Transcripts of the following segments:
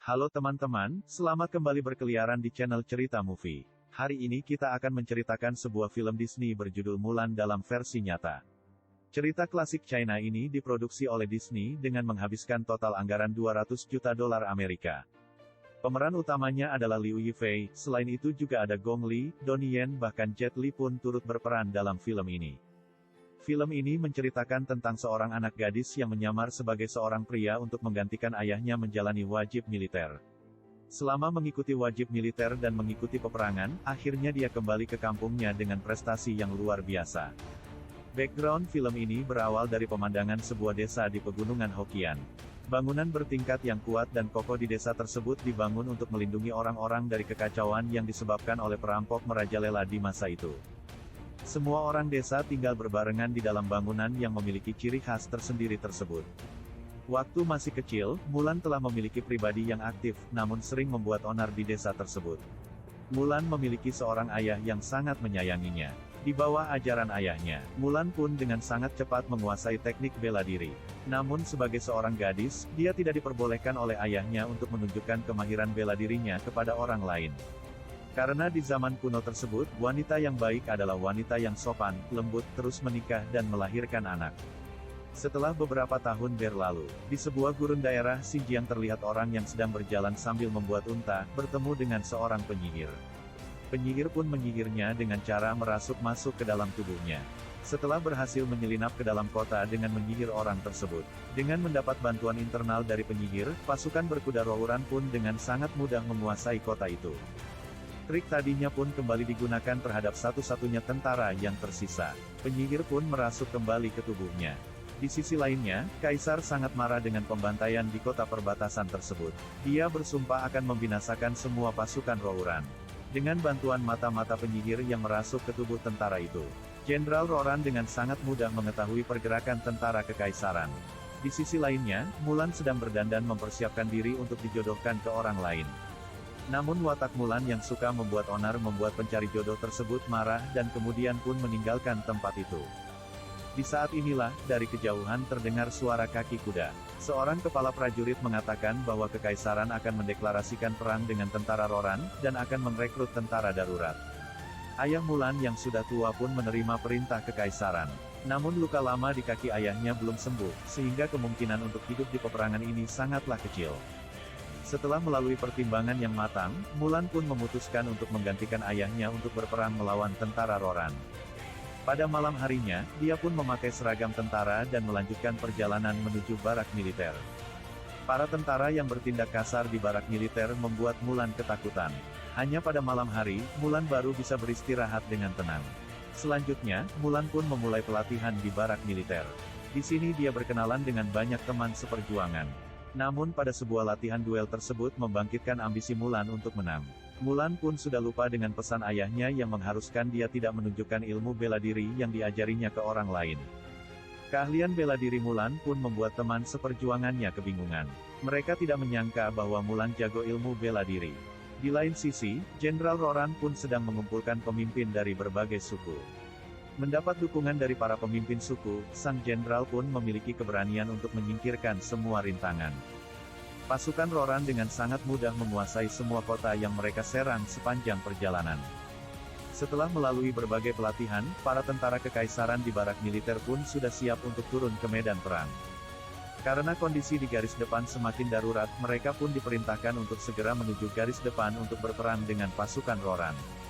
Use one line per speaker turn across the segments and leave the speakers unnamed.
Halo teman-teman, selamat kembali berkeliaran di channel Cerita Movie. Hari ini kita akan menceritakan sebuah film Disney berjudul Mulan dalam versi nyata. Cerita klasik China ini diproduksi oleh Disney dengan menghabiskan total anggaran 200 juta dolar Amerika. Pemeran utamanya adalah Liu Yifei, selain itu juga ada Gong Li, Donnie Yen bahkan Jet Li pun turut berperan dalam film ini. Film ini menceritakan tentang seorang anak gadis yang menyamar sebagai seorang pria untuk menggantikan ayahnya menjalani wajib militer. Selama mengikuti wajib militer dan mengikuti peperangan, akhirnya dia kembali ke kampungnya dengan prestasi yang luar biasa. Background film ini berawal dari pemandangan sebuah desa di pegunungan Hokkien. Bangunan bertingkat yang kuat dan kokoh di desa tersebut dibangun untuk melindungi orang-orang dari kekacauan yang disebabkan oleh perampok merajalela di masa itu. Semua orang desa tinggal berbarengan di dalam bangunan yang memiliki ciri khas tersendiri tersebut. Waktu masih kecil, Mulan telah memiliki pribadi yang aktif, namun sering membuat onar di desa tersebut. Mulan memiliki seorang ayah yang sangat menyayanginya. Di bawah ajaran ayahnya, Mulan pun dengan sangat cepat menguasai teknik bela diri. Namun sebagai seorang gadis, dia tidak diperbolehkan oleh ayahnya untuk menunjukkan kemahiran bela dirinya kepada orang lain. Karena di zaman kuno tersebut, wanita yang baik adalah wanita yang sopan, lembut, terus menikah dan melahirkan anak. Setelah beberapa tahun berlalu, di sebuah gurun daerah Xinjiang terlihat orang yang sedang berjalan sambil membuat unta, bertemu dengan seorang penyihir. Penyihir pun menyihirnya dengan cara merasuk masuk ke dalam tubuhnya. Setelah berhasil menyelinap ke dalam kota dengan menyihir orang tersebut. Dengan mendapat bantuan internal dari penyihir, pasukan berkuda Rouran pun dengan sangat mudah menguasai kota itu. Trik tadinya pun kembali digunakan terhadap satu-satunya tentara yang tersisa. Penyihir pun merasuk kembali ke tubuhnya. Di sisi lainnya, Kaisar sangat marah dengan pembantaian di kota perbatasan tersebut. Dia bersumpah akan membinasakan semua pasukan Rouran. Dengan bantuan mata-mata penyihir yang merasuk ke tubuh tentara itu, Jenderal Rouran dengan sangat mudah mengetahui pergerakan tentara kekaisaran. Di sisi lainnya, Mulan sedang berdandan mempersiapkan diri untuk dijodohkan ke orang lain. Namun watak Mulan yang suka membuat onar membuat pencari jodoh tersebut marah dan kemudian pun meninggalkan tempat itu. Di saat inilah, dari kejauhan terdengar suara kaki kuda. Seorang kepala prajurit mengatakan bahwa kekaisaran akan mendeklarasikan perang dengan tentara Rouran, dan akan merekrut tentara darurat. Ayah Mulan yang sudah tua pun menerima perintah kekaisaran. Namun luka lama di kaki ayahnya belum sembuh, sehingga kemungkinan untuk hidup di peperangan ini sangatlah kecil. Setelah melalui pertimbangan yang matang, Mulan pun memutuskan untuk menggantikan ayahnya untuk berperang melawan tentara Rouran. Pada malam harinya, dia pun memakai seragam tentara dan melanjutkan perjalanan menuju barak militer. Para tentara yang bertindak kasar di barak militer membuat Mulan ketakutan. Hanya pada malam hari, Mulan baru bisa beristirahat dengan tenang. Selanjutnya, Mulan pun memulai pelatihan di barak militer. Di sini dia berkenalan dengan banyak teman seperjuangan. Namun pada sebuah latihan duel tersebut membangkitkan ambisi Mulan untuk menang. Mulan pun sudah lupa dengan pesan ayahnya yang mengharuskan dia tidak menunjukkan ilmu bela diri yang diajarinya ke orang lain. Keahlian bela diri Mulan pun membuat teman seperjuangannya kebingungan. Mereka tidak menyangka bahwa Mulan jago ilmu bela diri. Di lain sisi, Jenderal Rouran pun sedang mengumpulkan pemimpin dari berbagai suku. Mendapat dukungan dari para pemimpin suku, sang jenderal pun memiliki keberanian untuk menyingkirkan semua rintangan. Pasukan Rouran dengan sangat mudah menguasai semua kota yang mereka serang sepanjang perjalanan. Setelah melalui berbagai pelatihan, para tentara kekaisaran di barak militer pun sudah siap untuk turun ke medan perang. Karena kondisi di garis depan semakin darurat, mereka pun diperintahkan untuk segera menuju garis depan untuk berperang dengan pasukan Rouran.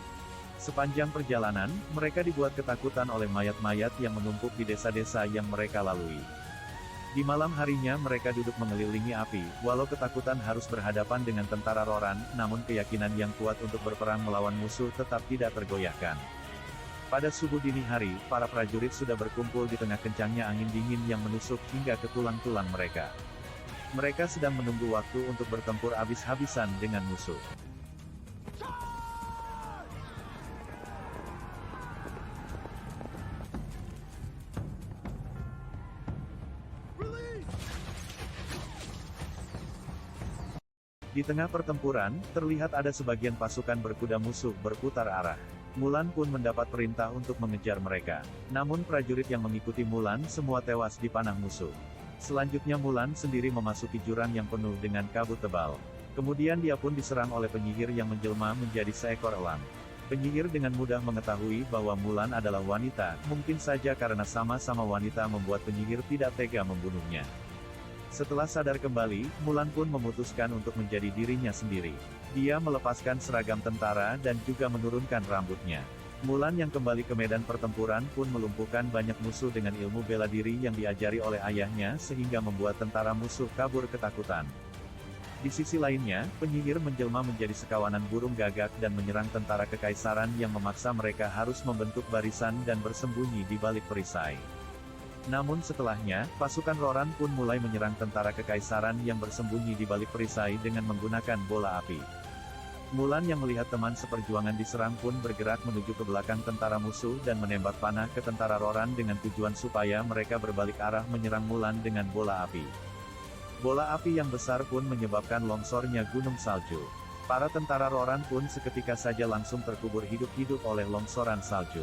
Sepanjang perjalanan, mereka dibuat ketakutan oleh mayat-mayat yang menumpuk di desa-desa yang mereka lalui. Di malam harinya mereka duduk mengelilingi api, walau ketakutan harus berhadapan dengan tentara Rouran, namun keyakinan yang kuat untuk berperang melawan musuh tetap tidak tergoyahkan. Pada subuh dini hari, para prajurit sudah berkumpul di tengah kencangnya angin dingin yang menusuk hingga ke tulang-tulang mereka. Mereka sedang menunggu waktu untuk bertempur habis-habisan dengan musuh. Di tengah pertempuran, terlihat ada sebagian pasukan berkuda musuh berputar arah. Mulan pun mendapat perintah untuk mengejar mereka. Namun prajurit yang mengikuti Mulan semua tewas di panah musuh. Selanjutnya Mulan sendiri memasuki jurang yang penuh dengan kabut tebal. Kemudian dia pun diserang oleh penyihir yang menjelma menjadi seekor elang. Penyihir dengan mudah mengetahui bahwa Mulan adalah wanita, mungkin saja karena sama-sama wanita membuat penyihir tidak tega membunuhnya. Setelah sadar kembali, Mulan pun memutuskan untuk menjadi dirinya sendiri. Dia melepaskan seragam tentara dan juga menurunkan rambutnya. Mulan yang kembali ke medan pertempuran pun melumpuhkan banyak musuh dengan ilmu bela diri yang diajari oleh ayahnya sehingga membuat tentara musuh kabur ketakutan. Di sisi lainnya, penyihir menjelma menjadi sekawanan burung gagak dan menyerang tentara kekaisaran yang memaksa mereka harus membentuk barisan dan bersembunyi di balik perisai. Namun setelahnya, pasukan Roran pun mulai menyerang tentara kekaisaran yang bersembunyi di balik perisai dengan menggunakan bola api. Mulan yang melihat teman seperjuangan diserang pun bergerak menuju ke belakang tentara musuh dan menembak panah ke tentara Roran dengan tujuan supaya mereka berbalik arah menyerang Mulan dengan bola api. Bola api yang besar pun menyebabkan longsornya gunung salju. Para tentara Roran pun seketika saja langsung terkubur hidup-hidup oleh longsoran salju.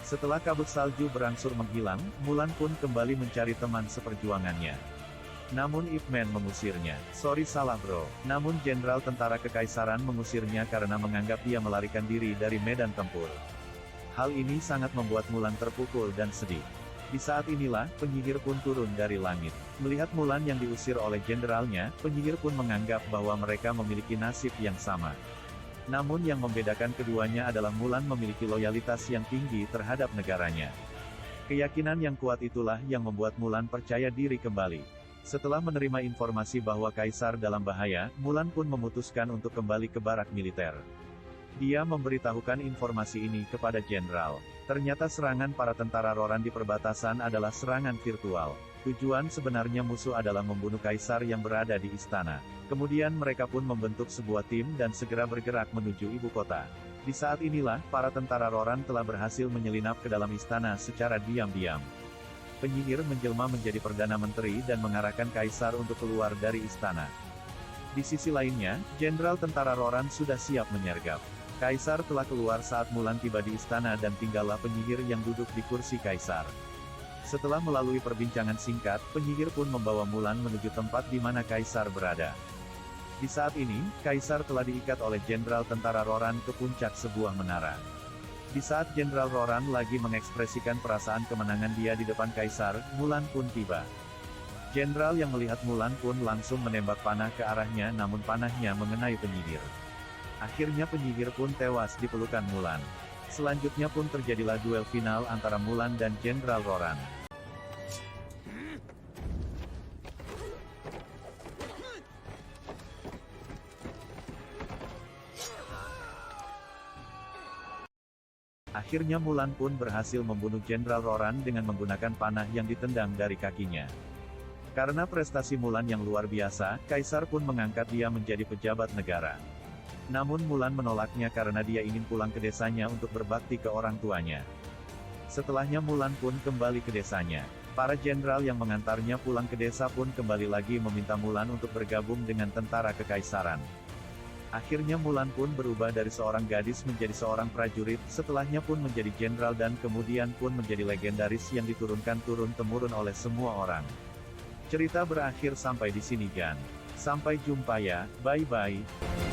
Setelah kabut salju berangsur menghilang, Mulan pun kembali mencari teman seperjuangannya. Namun Ip Man mengusirnya. "Sorry salah bro." Namun Jenderal Tentara Kekaisaran mengusirnya karena menganggap dia melarikan diri dari medan tempur. Hal ini sangat membuat Mulan terpukul dan sedih. Di saat inilah, penyihir pun turun dari langit. Melihat Mulan yang diusir oleh jenderalnya, penyihir pun menganggap bahwa mereka memiliki nasib yang sama. Namun yang membedakan keduanya adalah Mulan memiliki loyalitas yang tinggi terhadap negaranya. Keyakinan yang kuat itulah yang membuat Mulan percaya diri kembali. Setelah menerima informasi bahwa Kaisar dalam bahaya, Mulan pun memutuskan untuk kembali ke barak militer. Dia memberitahukan informasi ini kepada jenderal. Ternyata serangan para tentara Roran di perbatasan adalah serangan virtual. Tujuan sebenarnya musuh adalah membunuh Kaisar yang berada di istana. Kemudian mereka pun membentuk sebuah tim dan segera bergerak menuju ibu kota. Di saat inilah, para tentara Roran telah berhasil menyelinap ke dalam istana secara diam-diam. Penyihir menjelma menjadi Perdana Menteri dan mengarahkan Kaisar untuk keluar dari istana. Di sisi lainnya, Jenderal Tentara Roran sudah siap menyergap. Kaisar telah keluar saat Mulan tiba di istana dan tinggallah penyihir yang duduk di kursi Kaisar. Setelah melalui perbincangan singkat, penyihir pun membawa Mulan menuju tempat di mana Kaisar berada. Di saat ini, Kaisar telah diikat oleh Jenderal Tentara Roran ke puncak sebuah menara. Di saat Jenderal Roran lagi mengekspresikan perasaan kemenangan dia di depan Kaisar, Mulan pun tiba. Jenderal yang melihat Mulan pun langsung menembak panah ke arahnya namun panahnya mengenai penyihir. Akhirnya penyihir pun tewas di pelukan Mulan. Selanjutnya pun terjadilah duel final antara Mulan dan Jenderal Roran. Akhirnya Mulan pun berhasil membunuh Jenderal Roran dengan menggunakan panah yang ditendang dari kakinya. Karena prestasi Mulan yang luar biasa, Kaisar pun mengangkat dia menjadi pejabat negara. Namun Mulan menolaknya karena dia ingin pulang ke desanya untuk berbakti ke orang tuanya. Setelahnya Mulan pun kembali ke desanya. Para jenderal yang mengantarnya pulang ke desa pun kembali lagi meminta Mulan untuk bergabung dengan tentara kekaisaran. Akhirnya Mulan pun berubah dari seorang gadis menjadi seorang prajurit, setelahnya pun menjadi jenderal dan kemudian pun menjadi legendaris yang diturunkan turun-temurun oleh semua orang. Cerita berakhir sampai di sini Gan. Sampai jumpa ya, bye-bye.